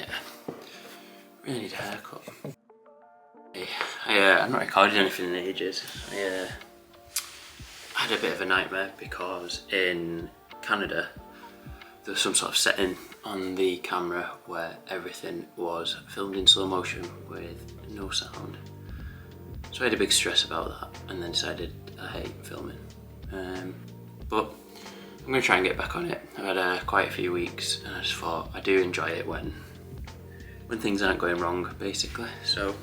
Yeah, really need a haircut. I've not recorded anything in ages. I had a bit of a nightmare because in Canada there was some sort of setting on the camera where everything was filmed in slow motion with no sound. So I had a big stress about that and then decided I hate filming. But I'm going to try and get back on it. I've had quite a few weeks and I just thought I do enjoy it when things aren't going wrong, basically. So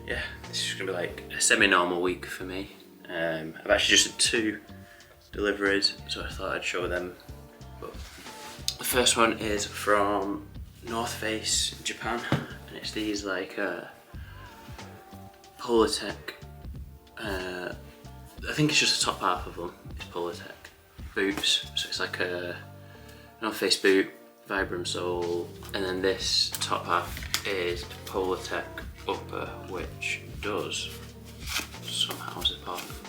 yeah, this is going to be like a semi-normal week for me. I've actually just had 2 deliveries, so I thought I'd show them. But the first one is from North Face, Japan, and it's these like Polartec. I think it's just the top half of them. It's Polartec boots, so it's like a North Face boot, Vibram sole, and then this top half is Polartec upper, which does somehow zip off.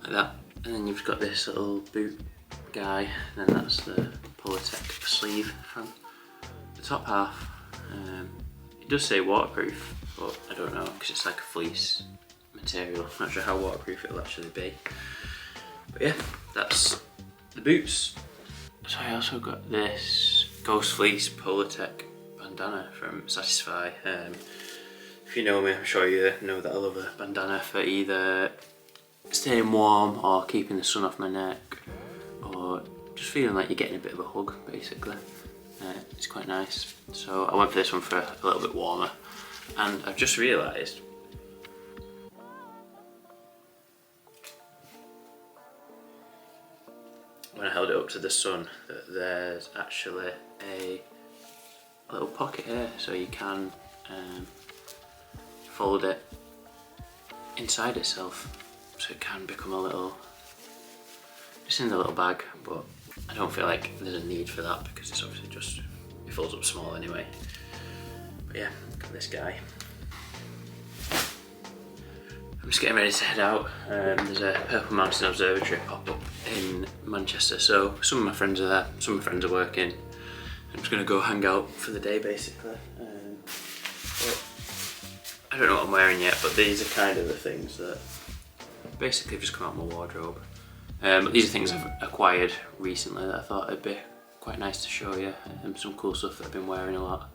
Like that, and then you've got this little boot guy, and then that's the Polartec sleeve from the top half. It does say waterproof, but I don't know because it's like a fleece material. I'm not sure how waterproof it'll actually be. But yeah, that's the boots. So I also got this Ghost Fleece Polartec bandana from Satisfy. If you know me, I'm sure you know that I love a bandana for either staying warm or keeping the sun off my neck, or just feeling like you're getting a bit of a hug, basically. It's quite nice. So I went for this one for a little bit warmer, and I've just realised when I held it up to the sun that there's actually a little pocket here, so you can fold it inside itself, so it can become a little, just in the little bag, but I don't feel like there's a need for that because it's obviously just, it folds up small anyway. But yeah, got this guy. I'm just getting ready to head out. There's a Purple Mountain Observatory pop-up in Manchester, so some of my friends are there, some of my friends are working. I'm just going to go hang out for the day, basically. But I don't know what I'm wearing yet, but these are kind of the things that basically have just come out of my wardrobe. But these are things I've acquired recently that I thought it'd be quite nice to show you. Some cool stuff that I've been wearing a lot.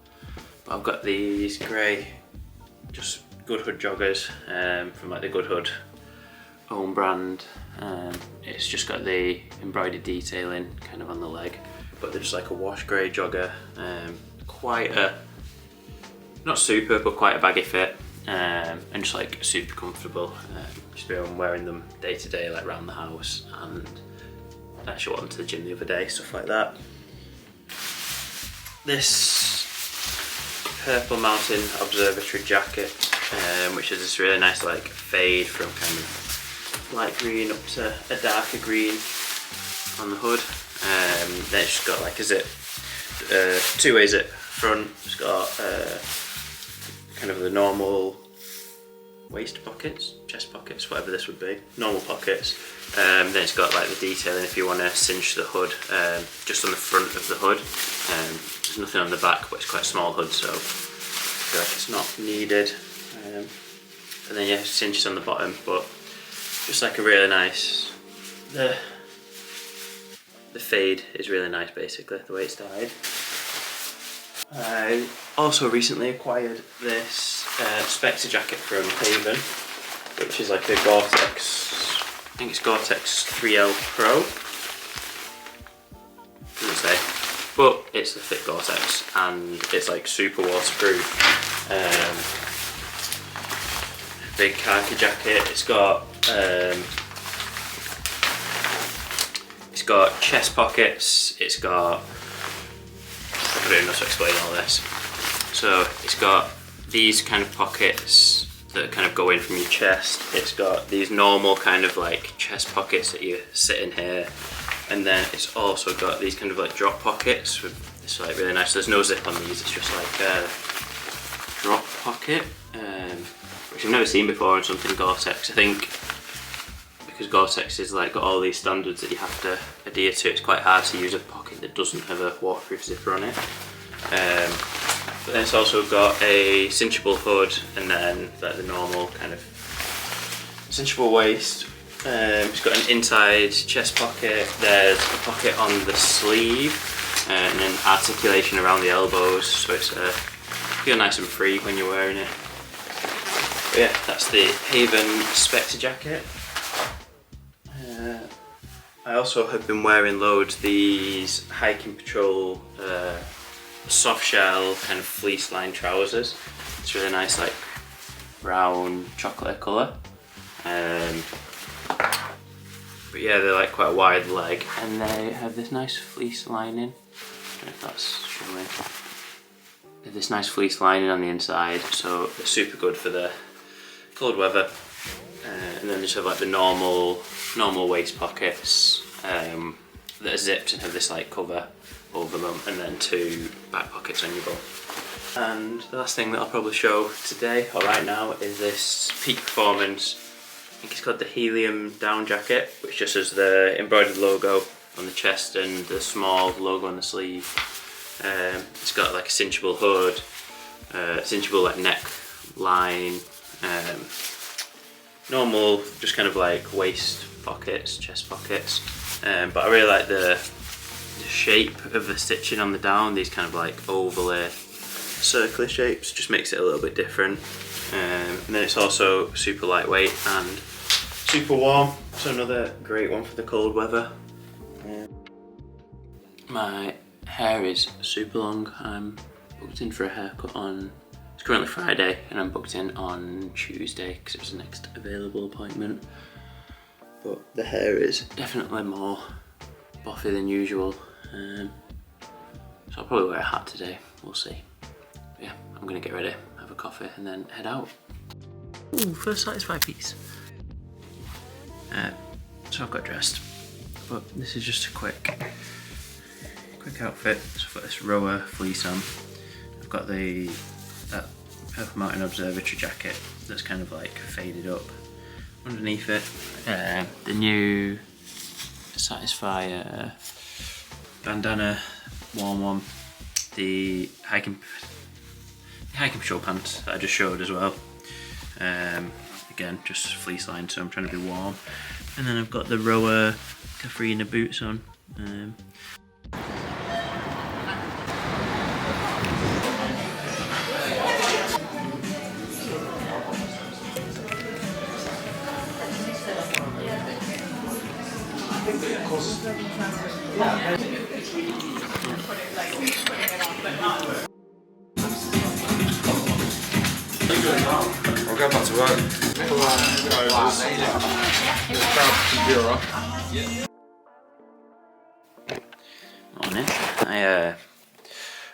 But I've got these grey, just Good Hood joggers from like the Good Hood own brand. It's just got the embroidered detailing kind of on the leg, but they're just like a wash grey jogger. Quite a, not super, but quite a baggy fit, and just like super comfortable. Just been wearing them day to day, like around the house, and I actually went to the gym the other day, stuff like that. This Purple Mountain Observatory jacket, which is this really nice like fade from kind of light green up to a darker green on the hood. Then it's just got like a zip, 2-way zip front. It's got kind of the normal waist pockets, chest pockets, whatever this would be, normal pockets. Then it's got like the detailing if you want to cinch the hood, just on the front of the hood. There's nothing on the back, but it's quite a small hood, so I feel like it's not needed. And then yeah, cinches on the bottom, but just like a really nice, the fade is really nice, basically, the way it's dyed. I also recently acquired this Spectre jacket from Haven, which is like a Gore-Tex, I think it's Gore-Tex 3L Pro, doesn't say, but it's the thick Gore-Tex and it's like super waterproof. Big khaki jacket. It's got chest pockets, it's got, I don't know how to explain all this. So it's got these kind of pockets that kind of go in from your chest. It's got these normal kind of like chest pockets that you sit in here, and then it's also got these kind of like drop pockets with, it's like really nice. There's no zip on these, it's just like a drop pocket, which I've never seen before in something Gore-Tex. I think because Gore-Tex is like got all these standards that you have to adhere to, it's quite hard to use a pocket that doesn't have a waterproof zipper on it. But then it's also got a cinchable hood, and then like the normal kind of cinchable waist. It's got an inside chest pocket, there's a pocket on the sleeve, and then articulation around the elbows, so it's feel nice and free when you're wearing it. But yeah, that's the Haven Spectre jacket. I also have been wearing loads these Hiking Patrol soft shell kind of fleece lined trousers. It's really nice, like brown chocolate colour. But yeah, they're like quite a wide leg, and they have this nice fleece lining. I don't know if that's showing. They have this nice fleece lining on the inside, so they're super good for the cold weather. And then they just have like the normal waist pockets that are zipped and have this like cover over them, and then 2 back pockets on your bum. And the last thing that I'll probably show today, or right now, is this Peak Performance, I think it's called the Helium down jacket, which just has the embroidered logo on the chest and the small logo on the sleeve. It's got like a cinchable hood, cinchable like neck line, normal just kind of like waist pockets, chest pockets, but I really like the shape of the stitching on the down. These kind of like ovally circular shapes just makes it a little bit different, and then it's also super lightweight and super warm, so another great one for the cold weather. My hair is super long. I'm booked in for a haircut on, it's currently Friday, and I'm booked in on Tuesday because it was the next available appointment. But the hair is definitely more boffy than usual, so I'll probably wear a hat today, we'll see. But yeah, I'm gonna get ready, have a coffee, and then head out. Ooh, first Satisfy piece. So I've got dressed, but this is just a quick outfit. So I've got this rower fleece on. I've got that Purple Mountain Observatory jacket that's kind of like faded up. Underneath it, the new Satisfy bandana, warm one, the hiking patrol pants that I just showed as well. Again, just fleece lined, so I'm trying to be warm. And then I've got the rower Cafrina boots on. I'll go back to work. Morning. I'm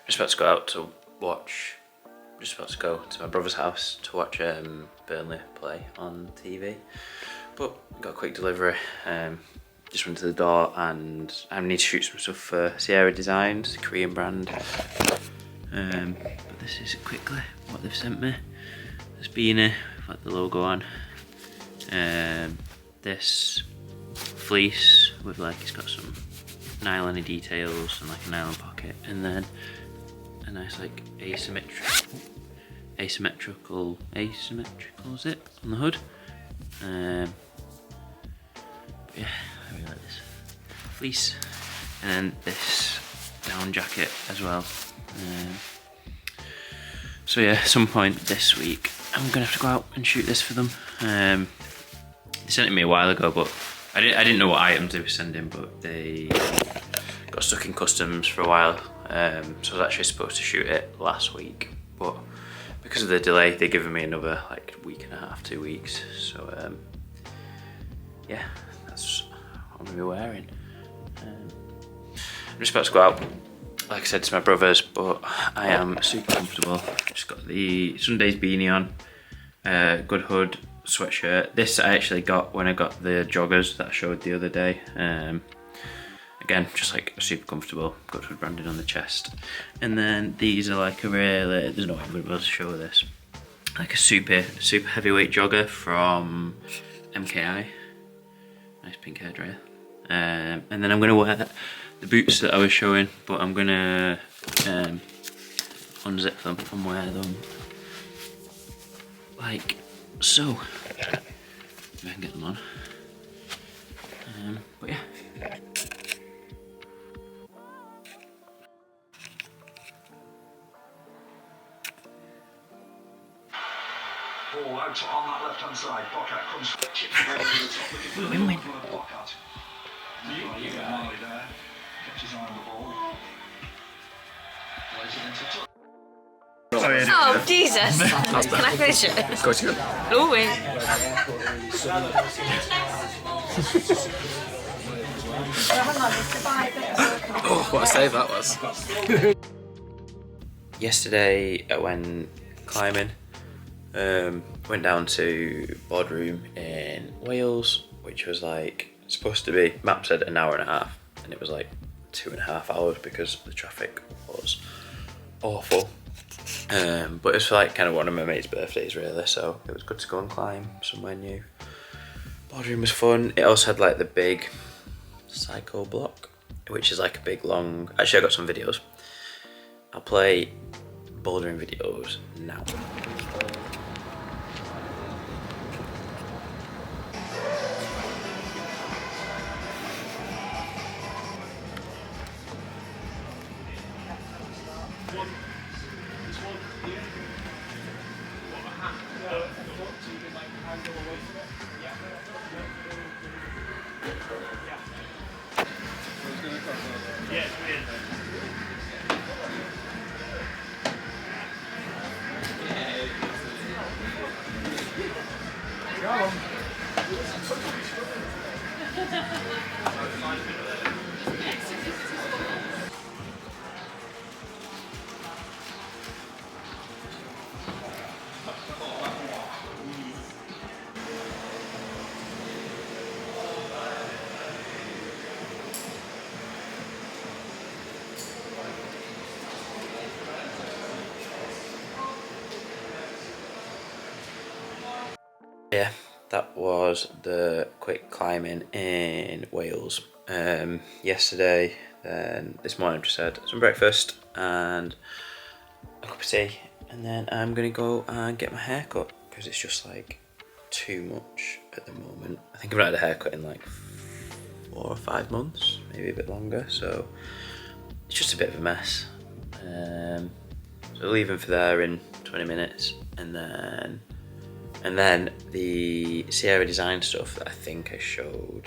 just about to go out to watch. Just about to go to my brother's house to watch Burnley play on TV, but got a quick delivery. Just went to the door, and I need to shoot some stuff for Sierra Designs, the Korean brand. But this is quickly what they've sent me. This beanie with like the logo on. This fleece with like, it's got some nylon details and like a nylon pocket, and then a nice like asymmetrical zip on the hood. But yeah, I really like this fleece, and then this down jacket as well. So yeah, at some point this week I'm gonna have to go out and shoot this for them. They sent it me a while ago, but I didn't know what items they were sending, but they got stuck in customs for a while. So I was actually supposed to shoot it last week, but because of the delay, they're giving me another like week and a half, 2 weeks. So yeah, that's what I'm gonna be wearing. I'm just about to go out. Like I said, it's my brother's, but I am super comfortable. Just got the Sunday's beanie on, good hood, sweatshirt. This I actually got when I got the joggers that I showed the other day. Again, just like super comfortable, good hood branding on the chest. And then these are like a really, there's no way I'm gonna be able to show this, like a super heavyweight jogger from MKI. Nice pink hairdryer. And then I'm gonna wear the boots that I was showing, but I'm gonna unzip them and wear them like so. If I can get them on. But yeah. Ball out on that left hand side. Boccat comes chips over the top looking for the Win-win. Boccat. You got it there. Kept his eye on the ball. Plays it into touch. Oh, Jesus. Can I finish it? Of course you can. Oh, wait. Oh, what a save that was. Yesterday I went climbing. Went down to Boardroom in Wales, which was like supposed to be, map said an hour and a half, and it was like 2.5 hours because the traffic was awful. But it was for like kind of one of my mate's birthdays really, so it was good to go and climb somewhere new. Boardroom was fun. It also had like the big cycle block, which is like a big long, actually I got some videos. I'll play bouldering videos now. Yeah, that was the quick climbing in Wales. Yesterday, then this morning I've just had some breakfast and a cup of tea, and then I'm gonna go and get my hair cut because it's just like too much at the moment. I think I've not had a haircut in like 4 or 5 months, maybe a bit longer, so it's just a bit of a mess. So leaving for there in 20 minutes, and then the Sierra design stuff that I think I showed,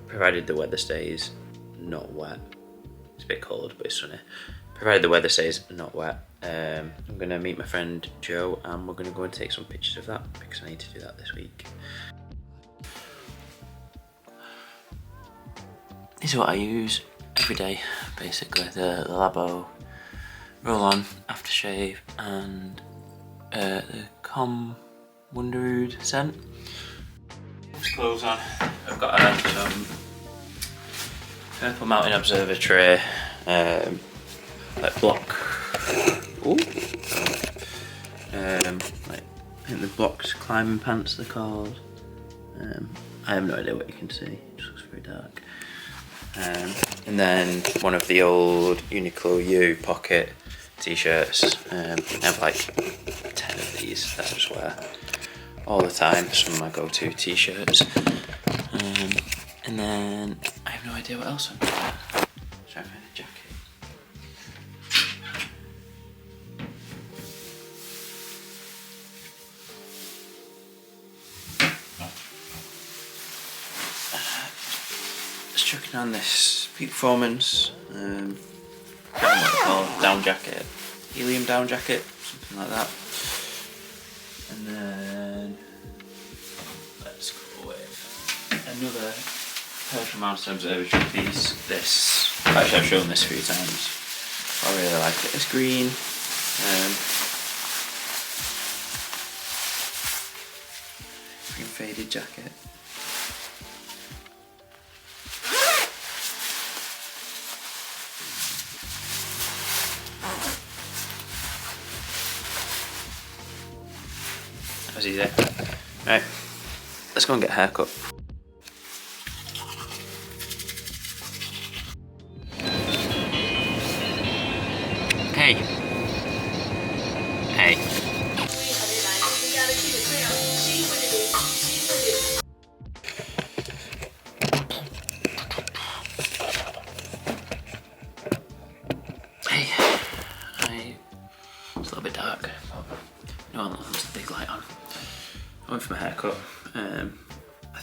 provided the weather stays not wet. It's a bit cold, but it's sunny. Provided the weather stays not wet, I'm gonna meet my friend Joe and we're gonna go and take some pictures of that because I need to do that this week. This is what I use every day, basically. The Labo roll-on aftershave and the Wonderwood scent. Clothes on. I've got some Purple Mountain Observatory like block. Ooh. Like I think the blocked climbing pants they're called. I have no idea what you can see. It just looks very dark. And then one of the old Uniqlo U pocket t-shirts. I have like 10 of these that I just wear all the time. Some of my go-to t-shirts. And then I have no idea what else I'm doing. Try and find a jacket. Just chucking on this Peak Performance, I don't know what they call it, down jacket, helium down jacket, something like that. And then let's go with another Purple Mountain Observatory piece. This, actually I've shown this a few times. I really like it. It's green. Green faded jacket. That's easy. Right, let's go and get a haircut. Hey. Hey. Hey. It's a little bit dark. No, there's a big light on. I went for my haircut. I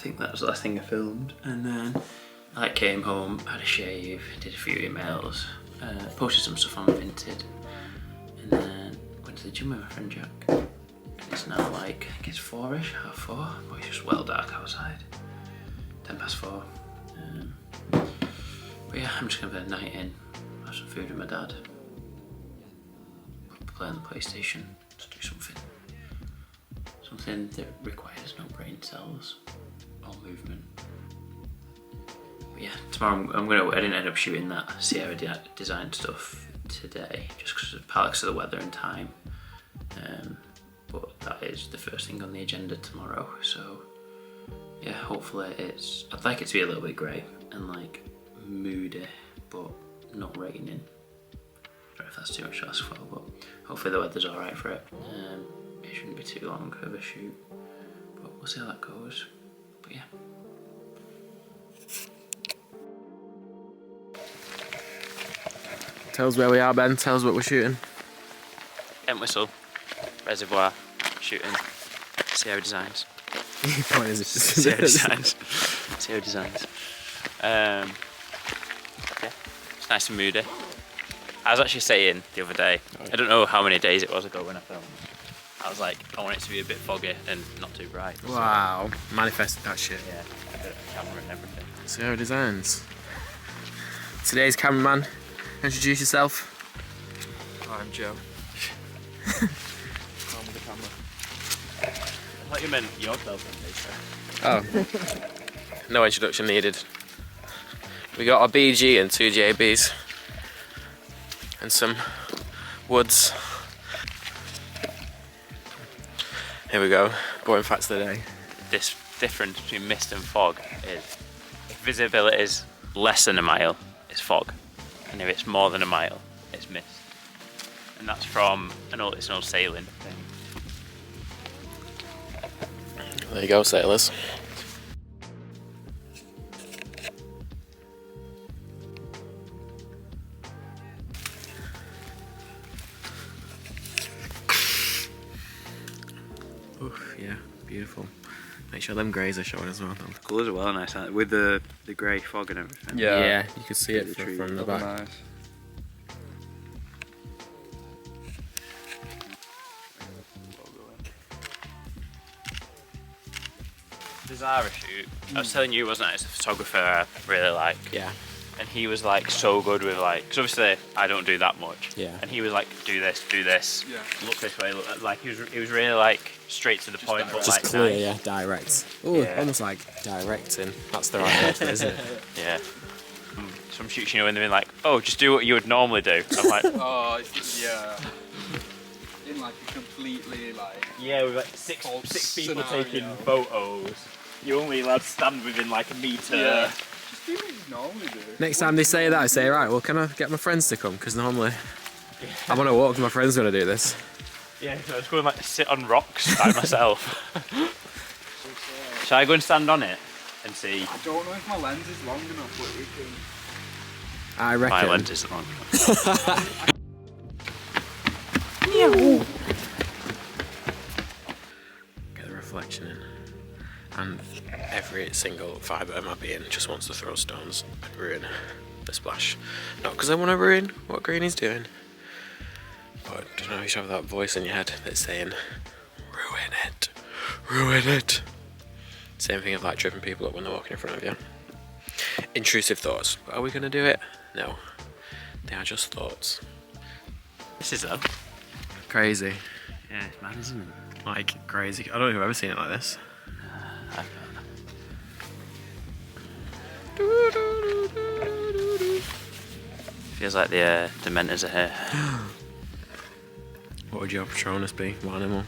think that was the last thing I filmed, and then I came home, had a shave, did a few emails, posted some stuff on Vinted, and then went to the gym with my friend Jack. And it's now like, I think it's 4ish, half 4, but it's just well dark outside. 10 past 4. But yeah, I'm just gonna put a night in, have some food with my dad, play on the PlayStation, just do something that requires no brain cells or movement. But yeah, tomorrow I didn't end up shooting that Sierra design stuff today, just because of the weather and time. But that is the first thing on the agenda tomorrow. So yeah, hopefully I'd like it to be a little bit grey and like moody, but not raining. I don't know if that's too much to ask for, but hopefully the weather's alright for it. It shouldn't be too long of a shoot, but we'll see how that goes. But yeah. Tell us where we are, Ben. Tell us what we're shooting. Entwistle, Reservoir, shooting Sierra Designs. Point is Sierra Designs. Sierra Designs. Yeah, it's nice and moody. I was actually saying the other day, I don't know how many days it was ago when I filmed, I was like, I want it to be a bit foggy and not too bright. So, wow, manifested that shit. yeah, a bit of camera and everything. Sierra Designs. Today's cameraman, introduce yourself. I'm Joe. I'm with the camera. I thought you meant yourself. Oh, no introduction needed. We got a BG and 2 JBs and some woods. Here we go, boring facts of the day. This difference between mist and fog is if visibility is less than a mile, it's fog, and if it's more than a mile, it's mist. And that's from it's an old sailing thing. There you go, sailors. Oof, yeah, beautiful. Make sure them greys are showing as well. Though. Colours are well nice, aren't they? With the grey fog and everything. Yeah, you can see it from the back. Nice. The Zara shoot, I was telling you, wasn't I? It's a photographer I really like. Yeah. And he was like so good with like, because obviously I don't do that much. Yeah. And he was like, do this, Yeah. look this way, like he was really like straight to the point, but Just like clear, nice. yeah, direct. Oh, Yeah. almost like directing. That's the right word for it, isn't it? Yeah. Some shoots, you know, when they're like, oh, just do what you would normally do. I'm like, Oh, yeah. In like a completely like. yeah, with like six people taking photos. You're only allowed to stand within like a metre. Yeah. Just do what you normally do. Next time they say that, I say, right, well, can I get my friends to come? Because normally I'm on a walk with my friends when I do this. Yeah, so I was going like to sit on rocks by myself. Shall I go and stand on it and see? I don't know if my lens is long enough, but we can. I reckon. My lens isn't long enough. Get the reflection in. And every single fibre of my being just wants to throw stones and ruin the splash. Not because I want to ruin what Greenie's doing, but I don't know, you should have that voice in your head that's saying, ruin it, ruin it. Same thing of like tripping people up when they're walking in front of you. Intrusive thoughts. But are we going to do it? No. They are just thoughts. This is though. Crazy. Yeah, it's mad, isn't it? Like, crazy. I don't think I've ever seen it like this. Feels like the Dementors are here. What would your Patronus be? What animal?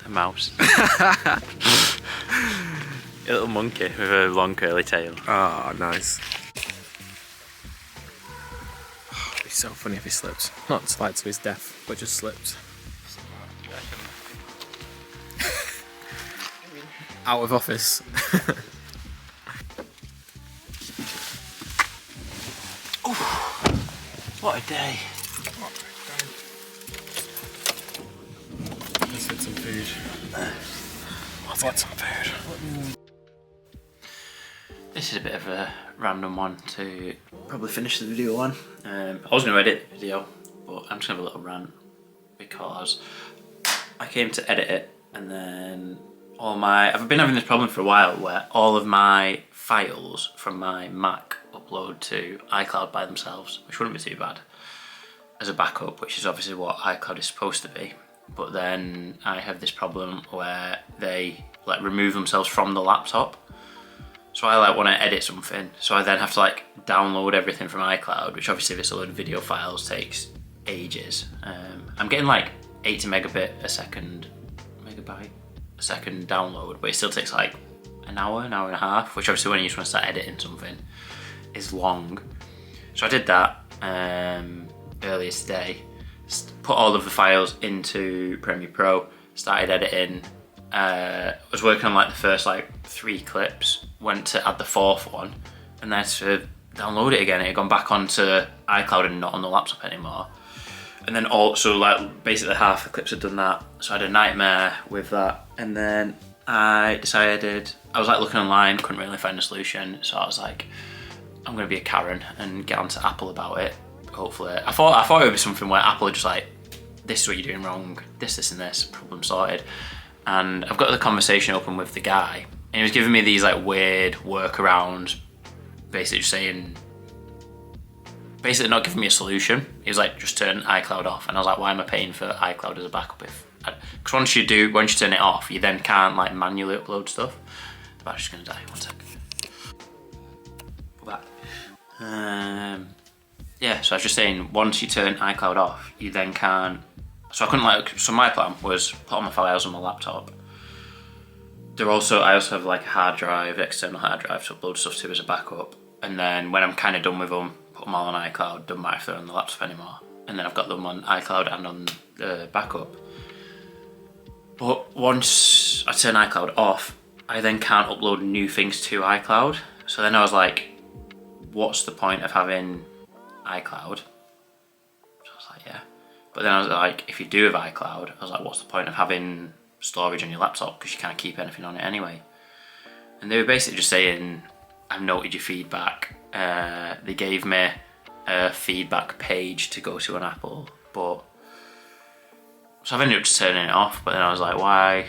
A mouse. A little monkey with a long curly tail. Oh, nice. Oh, it'd be so funny if he slipped. Not slide to his death, but just slipped. Out of office. What a day. Let's get some food. Let's get some food. This is a bit of a random one to probably finish the video on. I was going to edit the video, but I'm just going to have a little rant because I came to edit it and then I've been having this problem for a while where all of my files from my Mac upload to iCloud by themselves, which wouldn't be too bad as a backup, which is obviously what iCloud is supposed to be. But then I have this problem where they like remove themselves from the laptop. So I like want to edit something, so I then have to like download everything from iCloud, which obviously if it's a load of video files takes ages. I'm getting like 80 megabyte a second download, but it still takes like an hour and a half, which obviously when you just want to start editing something is long. So I did that earlier today, put all of the files into Premiere Pro, started editing. I was working on like the first like 3 clips, went to add the 4th one, and then to download it again, it had gone back onto iCloud and not on the laptop anymore. And then also like basically half the clips had done that, so I had a nightmare with that. And then I decided, I was like looking online, couldn't really find a solution, so I was like, I'm gonna be a Karen and get onto Apple about it. Hopefully, I thought it would be something where Apple would just like, this is what you're doing wrong, this and this, problem sorted. And I've got the conversation open with the guy, and he was giving me these like weird workarounds, basically just saying, basically not giving me a solution. He was like, just turn iCloud off, and I was like, why am I paying for iCloud as a backup because once you turn it off, you then can't like manually upload stuff. The battery's gonna die. 1 sec. Back. Yeah, so I was just saying, once you turn iCloud off, you then can't. So I couldn't so my plan was put all my files on my laptop. I also have like a hard drive, external hard drive to upload stuff to as a backup. And then when I'm kind of done with them, put them all on iCloud, don't matter if they're on the laptop anymore. And then I've got them on iCloud and on the backup. But once I turn iCloud off, I then can't upload new things to iCloud. So then I was like, what's the point of having iCloud? So I was like, yeah. But then I was like, if you do have iCloud, I was like, what's the point of having storage on your laptop? Because you can't keep anything on it anyway. And they were basically just saying, I've noted your feedback. They gave me a feedback page to go to on Apple, but so I've ended up just turning it off. But then I was like, why?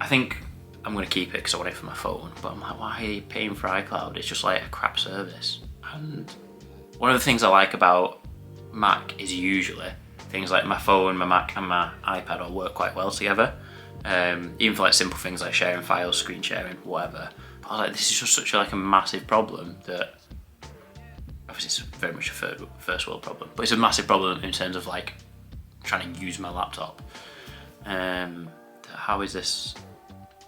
I think I'm gonna keep it because I want it for my phone. But I'm like, why are you paying for iCloud? It's just like a crap service. And one of the things I like about Mac is usually things like my phone, my Mac, and my iPad all work quite well together. Even for like simple things like sharing files, screen sharing, whatever. But I was like, this is just such a massive problem that obviously it's very much a first world problem, but it's a massive problem in terms of like trying to use my laptop. How is this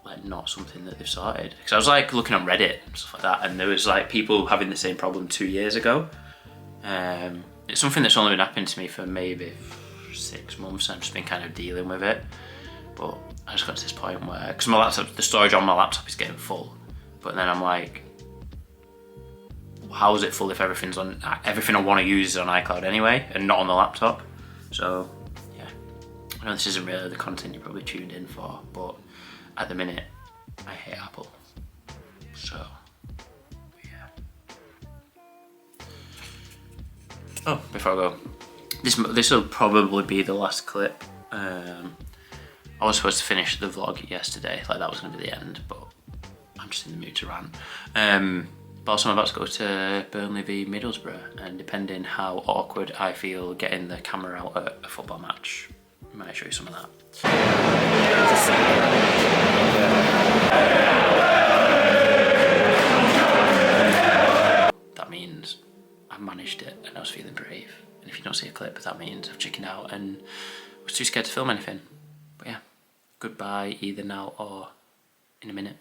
like not something that they've sorted? Because I was like looking on Reddit and stuff like that, and there was like people having the same problem 2 years ago. It's something that's only been happening to me for maybe 6 months, and I've just been kind of dealing with it. But I just got to this point where, because my laptop, the storage on my laptop is getting full, but then I'm like, how is it full if everything I want to use is on iCloud anyway and not on the laptop? So yeah, I know this isn't really the content you're probably tuned in for, but at the minute I hate Apple. So yeah. Oh, before I go, this will probably be the last clip. I was supposed to finish the vlog yesterday, like that was going to be the end, but I'm just in the mood to rant. But also I'm about to go to Burnley v Middlesbrough, and depending how awkward I feel getting the camera out at a football match, I might show you some of that. That means I managed it and I was feeling brave. And if you don't see a clip, that means I've chickened out and was too scared to film anything. But yeah, goodbye either now or in a minute.